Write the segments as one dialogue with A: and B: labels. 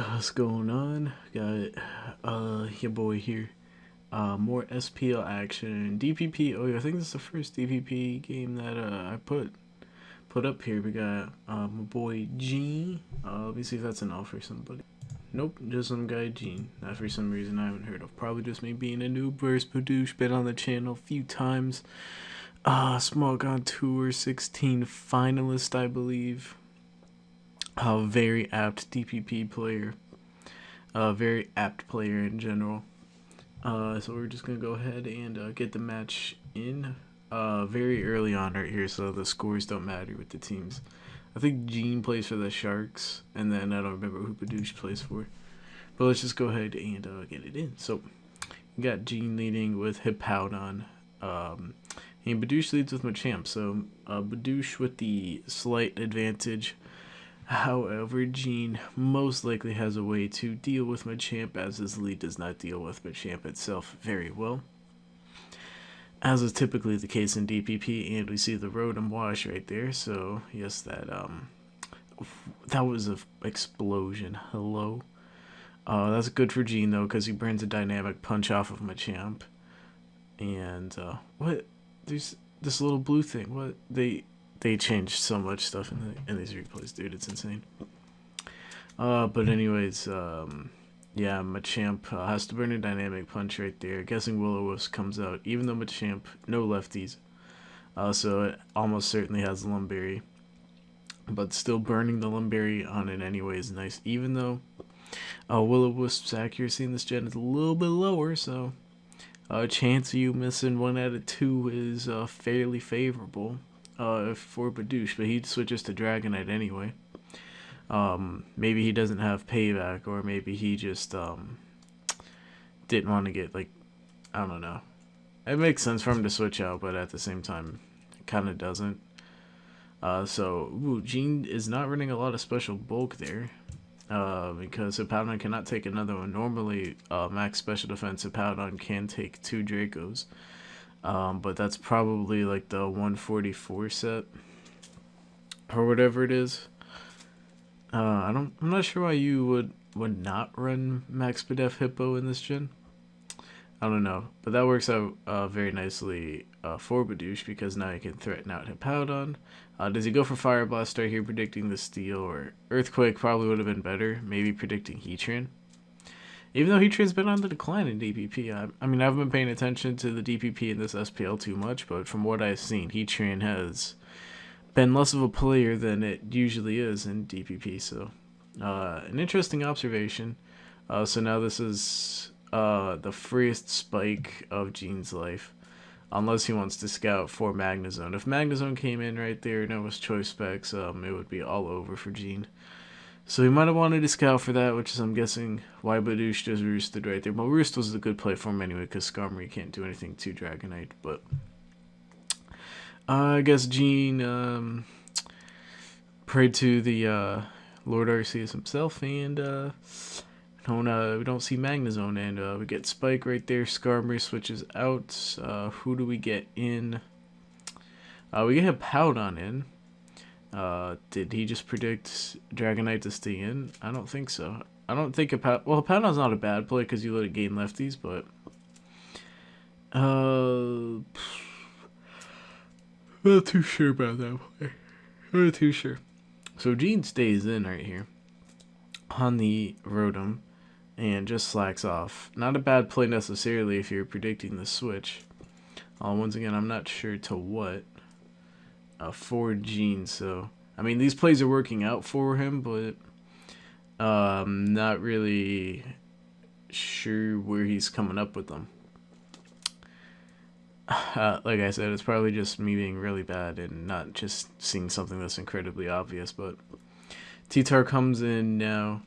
A: What's going on? Got your boy here. More SPL action. DPP. Oh yeah, I think this is the first DPP game that I put up here. We got my boy Gene. Let me see if that's an offer for somebody. Nope, just some guy Gene. That for some reason I haven't heard of. Probably just me being a noob versus Boudouche. Been on the channel a few times. Smogon Tour 16 finalist, I believe. Very apt DPP player. Very apt player in general. So we're just gonna go ahead and get the match in very early on right here, so the scores don't matter with the teams. I think Gene plays for the Sharks, and then I don't remember who Boudouche plays for. But let's just go ahead and get it in. So we got Gene leading with Hippowdon. And Boudouche leads with Machamp. So Boudouche with the slight advantage. However, Gene most likely has a way to deal with Machamp, as his lead does not deal with Machamp itself very well, as is typically the case in DPP. And we see the Rotom Wash right there. So yes, that was an explosion. Hello. That's good for Gene though, because he burns a dynamic punch off of Machamp. And what? There's this little blue thing. What they changed so much stuff in these replays, dude. It's insane. But anyways, yeah, Machamp has to burn a dynamic punch right there. Guessing Will-O-Wisp comes out, even though Machamp, no lefties. So it almost certainly has Lumberry. But still burning the Lumberry on it anyway is nice, even though Will-O-Wisp's accuracy in this gen is a little bit lower, so chance of you missing 1 out of 2 is fairly favorable. For Boudouche, but he switches to Dragonite anyway. Maybe he doesn't have payback, or maybe he just didn't want to get, like, I don't know. It makes sense for him to switch out, but at the same time, it kind of doesn't. So, Gene is not running a lot of special bulk there, because Hippowdon cannot take another one. Normally, max special defense Hippowdon can take 2 Dracos. But that's probably like the 144 set or whatever it is. I'm not sure why you would not run Max Pedef Hippo in this gen. I don't know, but that works out very nicely for Boudouche, because now he can threaten out Hippowdon. Does he go for Fire Blast right here, predicting the Steel, or Earthquake? Probably would have been better. Maybe predicting Heatran. Even though Heatran's been on the decline in DPP. I mean, I haven't been paying attention to the DPP in this SPL too much, but from what I've seen, Heatran has been less of a player than it usually is in DPP. So, an interesting observation. So now this is the freest spike of Gene's life, unless he wants to scout for Magnezone. If Magnezone came in right there and it was choice specs, it would be all over for Gene. So he might have wanted to scout for that, which is, I'm guessing, why Boudouche just roosted right there. But Roost was a good play for him anyway, because Skarmory can't do anything to Dragonite. But I guess Gene prayed to the Lord Arceus himself, and we don't see Magnezone, and we get Spike right there. Skarmory switches out. Who do we get in? We get Hippowdon in. Did he just predict Dragonite to stay in? I don't think so. I don't think Hippowdon's not a bad play, because you let it gain lefties, but not too sure about that play. Not too sure. So Gene stays in right here on the Rotom and just slacks off. Not a bad play necessarily if you're predicting the switch. Once again, I'm not sure to what. For Gene, so I mean, these plays are working out for him, but not really sure where he's coming up with them. Like I said, it's probably just me being really bad and not just seeing something that's incredibly obvious. But T-Tar comes in now.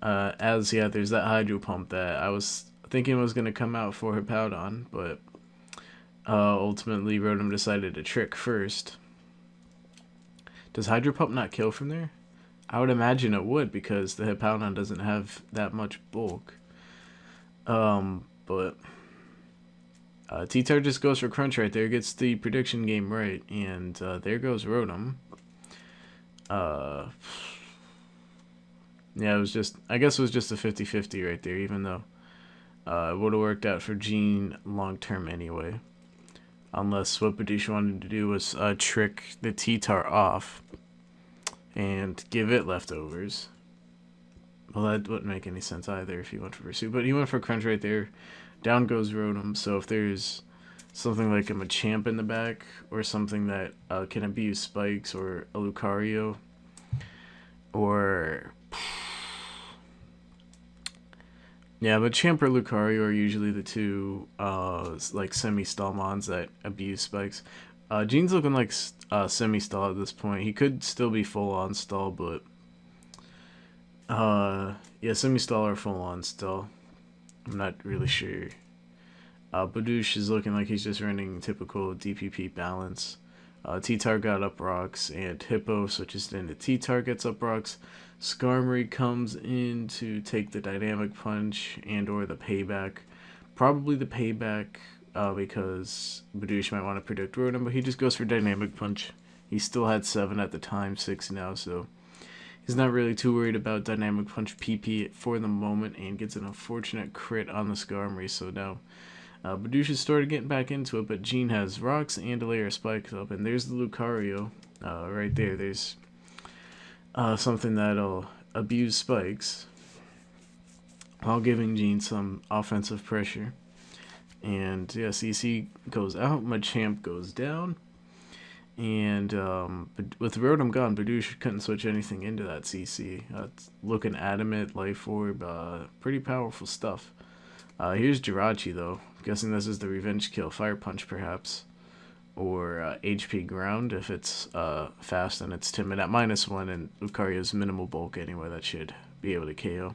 A: There's that Hydro Pump that I was thinking was going to come out for Hippowdon, but ultimately Rotom decided to trick first. Does Hydro Pump not kill from there? I would imagine it would, because the Hippowdon doesn't have that much bulk. But T-Tar just goes for Crunch right there, gets the prediction game right, and there goes Rotom. Yeah, it was just, I guess it was just a 50-50 right there, even though it would have worked out for Jean long term anyway. Unless what Boudouche wanted to do was trick the T-Tar off and give it leftovers. Well, that wouldn't make any sense either if he went for Pursuit. But he went for Crunch right there. Down goes Rotom. So if there's something like a Machamp in the back or something that can abuse Spikes or a Lucario or... Yeah, Machamp or Lucario are usually the two like semi-stall mons that abuse Spikes. Gene's looking like semi-stall at this point. He could still be full-on stall, but... yeah, semi-stall or full-on stall. I'm not really sure. Boudouche is looking like he's just running typical DPP balance. T-Tar got up rocks, and Hippo switches into T-Tar, gets up rocks. Skarmory comes in to take the Dynamic Punch and or the Payback. Probably the Payback because Boudouche might want to predict Rotom, but he just goes for Dynamic Punch. He still had 7 at the time, 6 now, so he's not really too worried about Dynamic Punch PP for the moment and gets an unfortunate crit on the Skarmory, so now Boudouche has started getting back into it, but Gene has rocks and a layer of spikes up, and there's the Lucario right there. There's something that'll abuse spikes while giving Gene some offensive pressure. And yeah, CC goes out, Machamp goes down, and with Rotom gone, Boudouche couldn't switch anything into that CC. It's looking adamant, Life Orb, pretty powerful stuff. Here's Jirachi though. I'm guessing this is the revenge kill, Fire Punch perhaps, or HP Ground if it's fast and it's timid at -1, and Lucario's minimal bulk anyway, that should be able to KO.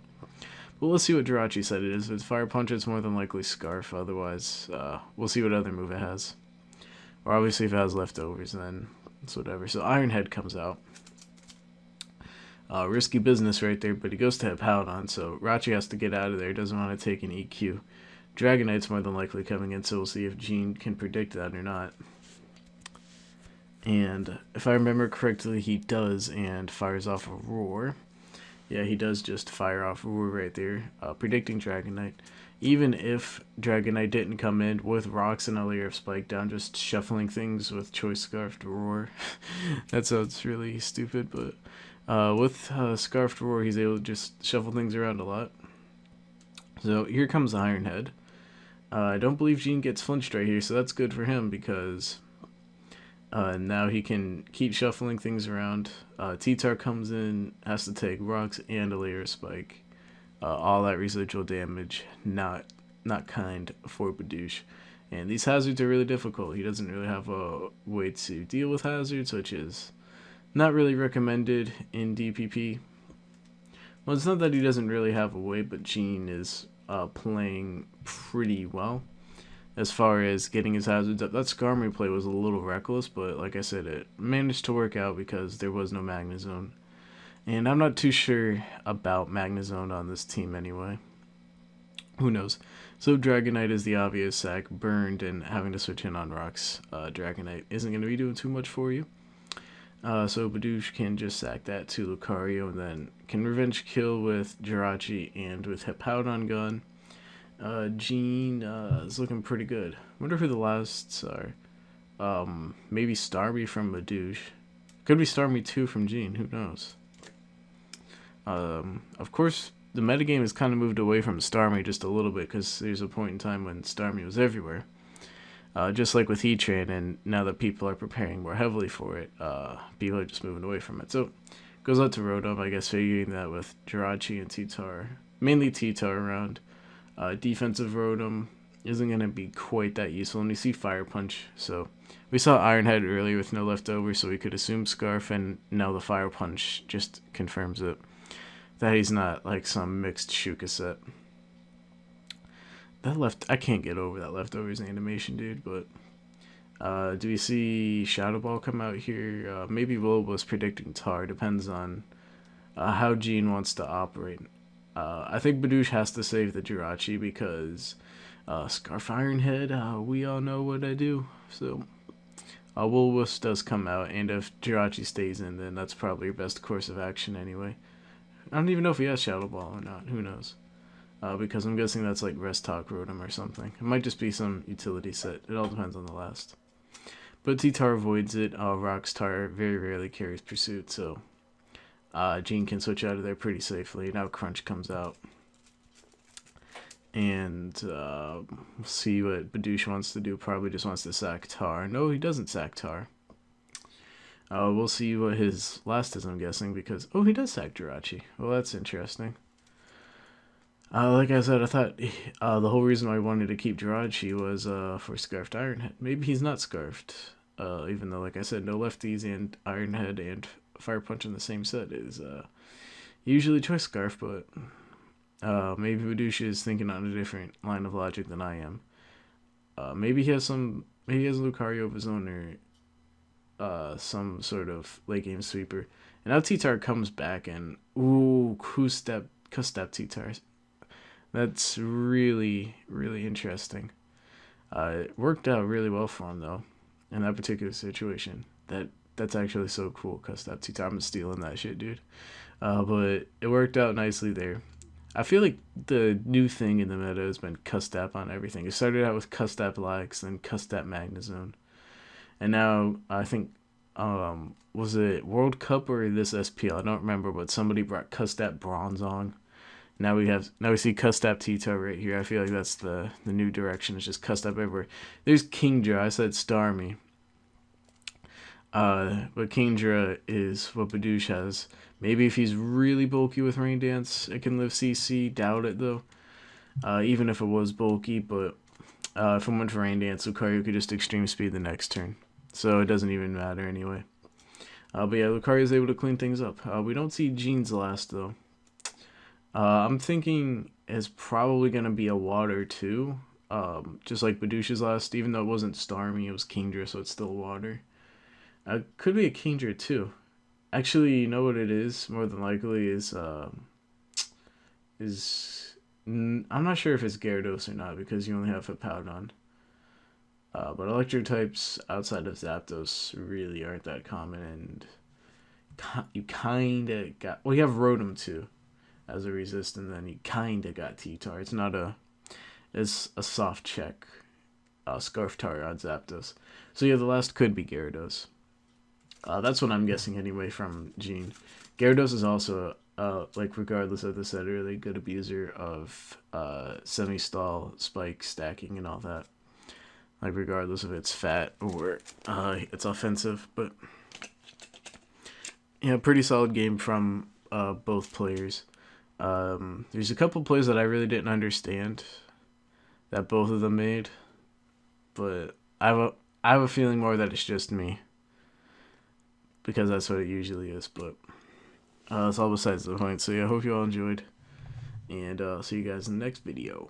A: But let's see what Jirachi said it is. If it's Fire Punch, it's more than likely Scarf. Otherwise, we'll see what other move it has. Or obviously if it has leftovers, then it's whatever. So Iron Head comes out. Risky business right there, but he goes to Hippowdon, so Rachi has to get out of there. Doesn't want to take an EQ. Dragonite's more than likely coming in, so we'll see if Gene can predict that or not. And if I remember correctly, he does, and fires off a Roar. Yeah, he does just fire off a Roar right there, predicting Dragonite. Even if Dragonite didn't come in with rocks and a layer of Spike down, just shuffling things with Choice Scarf to Roar. That sounds really stupid, but with Scarf to Roar, he's able to just shuffle things around a lot. So here comes Iron Head. I don't believe Gene gets flinched right here, so that's good for him because now he can keep shuffling things around. T-Tar comes in, has to take rocks and a layer of Spike. All that residual damage, not kind for Boudouche. And these hazards are really difficult. He doesn't really have a way to deal with hazards, which is not really recommended in DPP. Well, it's not that he doesn't really have a way, but Gene is playing pretty well as far as getting his hazards up. That Skarmory play was a little reckless, but like I said, it managed to work out because there was no Magnezone. And I'm not too sure about Magnezone on this team anyway. Who knows? So Dragonite is the obvious sack, burned and having to switch in on rocks. Dragonite isn't going to be doing too much for you. So Boudouche can just sack that to Lucario and then can revenge kill with Jirachi and with Hippowdon gun. Gene is looking pretty good. I wonder who the lasts are. Maybe Starmie from Boudouche. Could be Starmie 2 from Gene, who knows? Of course, the metagame has kind of moved away from Starmie just a little bit because there's a point in time when Starmie was everywhere. Just like with Heatran, and now that people are preparing more heavily for it, people are just moving away from it. So, goes out to Rotom, I guess, figuring that with Jirachi and T-Tar, mainly T-Tar around, defensive Rotom isn't going to be quite that useful, and we see Fire Punch, so we saw Iron Head earlier with no leftovers, so we could assume Scarf, and now the Fire Punch just confirms it, that he's not like some mixed Shuka set. I can't get over that leftovers animation, dude, but do we see Shadow Ball come out here? Maybe Will was predicting Tar, depends on how Gene wants to operate. I think Boudouche has to save the Jirachi because Scarf Iron Head, we all know what I do, so Woolwuss does come out, and if Jirachi stays in, then that's probably your best course of action anyway. I don't even know if he has Shadow Ball or not. Who knows? Because I'm guessing that's like Restock Rotom or something. It might just be some utility set. It all depends on the last. But T-Tar avoids it. Rockstar very rarely carries Pursuit, so Gene can switch out of there pretty safely. Now Crunch comes out. And we'll see what Boudouche wants to do. Probably just wants to sack Tar. No, he doesn't sack Tar. We'll see what his last is, I'm guessing, because... Oh, he does sack Jirachi. Well, that's interesting. Like I said, I thought the whole reason why I wanted to keep Jirachi was for Scarfed Ironhead. Maybe he's not Scarfed. Even though, like I said, no lefties and Ironhead and Fire Punch in the same set is usually choice Scarf, but maybe Boudouche is thinking on a different line of logic than I am. Maybe he has Lucario of his own or some sort of late game sweeper. And now T-Tar comes back and Custap T-Tar. That's really, really interesting. It worked out really well for him though, in that particular situation. That's actually so cool. Custap T-Tar, I'm stealing that shit, dude. But it worked out nicely there. I feel like the new thing in the meta has been Custap on everything. It started out with Custap Lax, then Custap Magnezone. And now, I think, was it World Cup or this SPL? I don't remember, but somebody brought Custap Bronzong. Now we see Custap T-Tar right here. I feel like that's the new direction. It's just Custap everywhere. There's Kingdra. I said Starmie. But Kingdra is what Boudouche has. Maybe if he's really bulky with Rain Dance, it can live CC. Doubt it, though. Even if it was bulky, but if it went for Rain Dance, Lucario could just Extreme Speed the next turn. So it doesn't even matter anyway. But yeah, Lucario is able to clean things up. We don't see Gene's last, though. I'm thinking it's probably going to be a Water, too. Just like Boudouche's last, even though it wasn't Starmie, it was Kingdra, so it's still Water. Could be a Kingdra, too. Actually, you know what it is? More than likely is I'm not sure if it's Gyarados or not, because you only have Hippowdon. But electric types outside of Zapdos really aren't that common, and you kinda got... Well, you have Rotom, too, as a resist, and then you kinda got T-Tar. It's not it's a soft check. Scarftar on Zapdos. So yeah, the last could be Gyarados. That's what I'm guessing anyway from Gene. Gyarados is also, like regardless of the set, a really good abuser of semi-stall, spike, stacking, and all that. Like regardless if it's fat or it's offensive. But yeah, pretty solid game from both players. There's a couple plays that I really didn't understand that both of them made. But I have a feeling more that it's just me, because that's what it usually is. But that's all besides the point. So yeah, I hope you all enjoyed, and I'll see you guys in the next video.